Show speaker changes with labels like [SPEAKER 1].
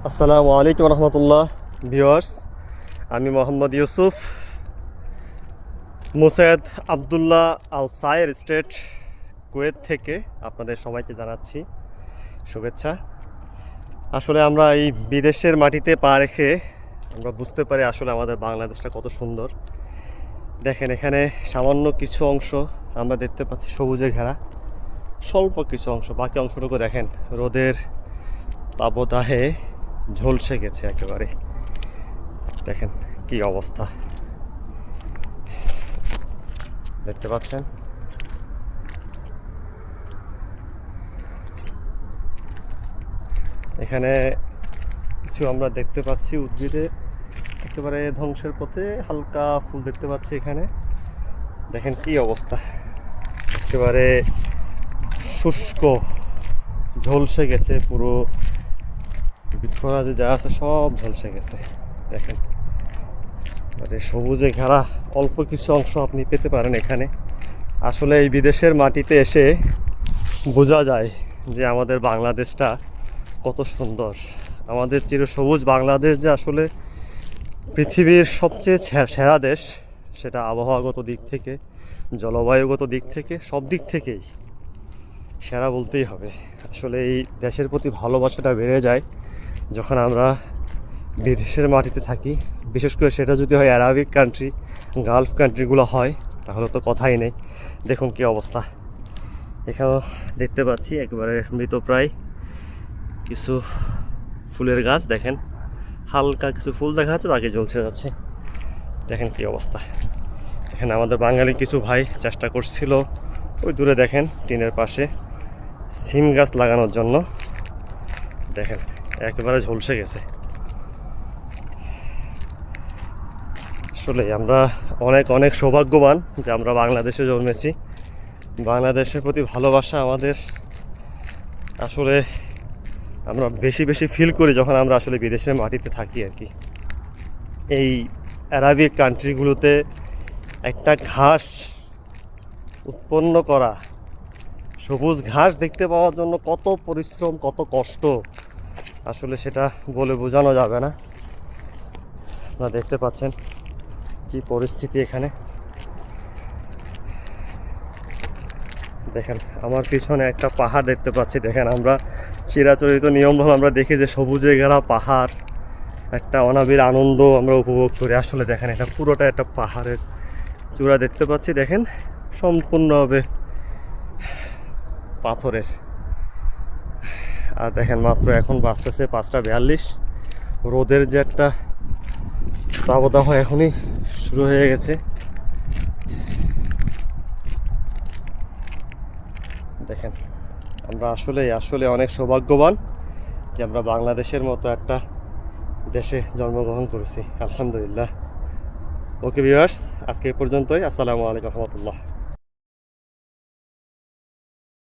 [SPEAKER 1] আসসালামু আলাইকুম রহমতুল্লাহ ভিউয়ার্স। আমি মোহাম্মদ ইউসুফ মুসায়েদ আবদুল্লাহ আল সায়ের স্টেট কুয়েত থেকে আপনাদের সবাইকে জানাচ্ছি শুভেচ্ছা। আসলে আমরা এই বিদেশের মাটিতে পা রেখে আমরা বুঝতে পারি আসলে আমাদের বাংলাদেশটা কত সুন্দর। দেখেন, এখানে সামান্য কিছু অংশ আমরা দেখতে পাচ্ছি সবুজে ঘেরা, স্বল্প কিছু অংশ, বাকি অংশটুকু দেখেন রোদের তাপদাহে ঝলসে গেছে একেবারে। দেখেন কি অবস্থা, দেখতে পাচ্ছেন। এখানে কিছু আমরা দেখতে পাচ্ছি উদ্ভিদে একেবারে ধ্বংসের পথে, হালকা ফুল দেখতে পাচ্ছি এখানে। দেখেন কি অবস্থা, একেবারে শুষ্ক, ঝলসে গেছে পুরো। বৃক্ষরাজি যা আছে সব ঝলসে গেছে। দেখেন সবুজে ঘেরা অল্প কিছু অংশ আপনি পেতে পারেন এখানে। আসলে এই বিদেশের মাটিতে এসে বোঝা যায় যে আমাদের বাংলাদেশটা কত সুন্দর। আমাদের চিরসবুজ বাংলাদেশ যে আসলে পৃথিবীর সবচেয়ে সেরা দেশ, সেটা আবহাওয়াগত দিক থেকে, জলবায়ুগত দিক থেকে, সব দিক থেকেই সেরা বলতেই হবে। আসলে এই দেশের প্রতি ভালোবাসাটা বেড়ে যায় যখন আমরা বিদেশের মাটিতে থাকি। বিশেষ করে সেটা যদি হয় অ্যারাবিক কান্ট্রি, গালফ কান্ট্রিগুলো হয়, তাহলে তো কথাই নেই। দেখুন কি অবস্থা। এখানেও দেখতে পাচ্ছি একেবারে মৃতপ্রায় কিছু ফুলের গাছ। দেখেন হালকা কিছু ফুল দেখা যাচ্ছে, বাকি ঝলসে যাচ্ছে। দেখেন কি অবস্থা। এখানে আমাদের বাঙালি কিছু ভাই চেষ্টা করছিল ওই দূরে দেখেন টিনের পাশে সিম গাছ লাগানোর জন্য। দেখেন একেবারে ঝলসে গেছে। আসলে আমরা অনেক অনেক সৌভাগ্যবান যে আমরা বাংলাদেশে জন্মেছি। বাংলাদেশের প্রতি ভালোবাসা আমাদের আসলে আমরা বেশি বেশি ফিল করি যখন আমরা আসলে বিদেশের মাটিতে থাকি আর কি। এই অ্যারাবিক কান্ট্রিগুলোতে একটা ঘাস উৎপন্ন করা, সবুজ ঘাস দেখতে পাওয়ার জন্য কত পরিশ্রম, কত কষ্ট, আসলে সেটা বলে বোঝানো যাবে না। আপনারা দেখতে পাচ্ছেন কি পরিস্থিতি এখানে। দেখেন আমার পিছনে একটা পাহাড় দেখতে পাচ্ছি। দেখেন আমরা চিরাচরিত নিয়মভাবে আমরা দেখি যে সবুজে ঘেরা পাহাড় একটা অনাবিল আনন্দ আমরা উপভোগ করি। আসলে দেখেন এটা পুরোটা একটা পাহাড়ের চূড়া দেখতে পাচ্ছি। দেখেন সম্পূর্ণভাবে পাথরের। আর দেখেন মাত্র এখন বাজতেছে 5টা 42। রোদের যে একটা তাপদাহ এখনই শুরু হয়ে গেছে। দেখেন আমরা আসলে অনেক সৌভাগ্যবান যে আমরা বাংলাদেশের মতো একটা দেশে জন্মগ্রহণ করেছি, আলহামদুলিল্লাহ। ওকে ভিউয়ার্স, আজকে এই পর্যন্তই। আসসালামু আলাইকুম রহমতুল্লাহ।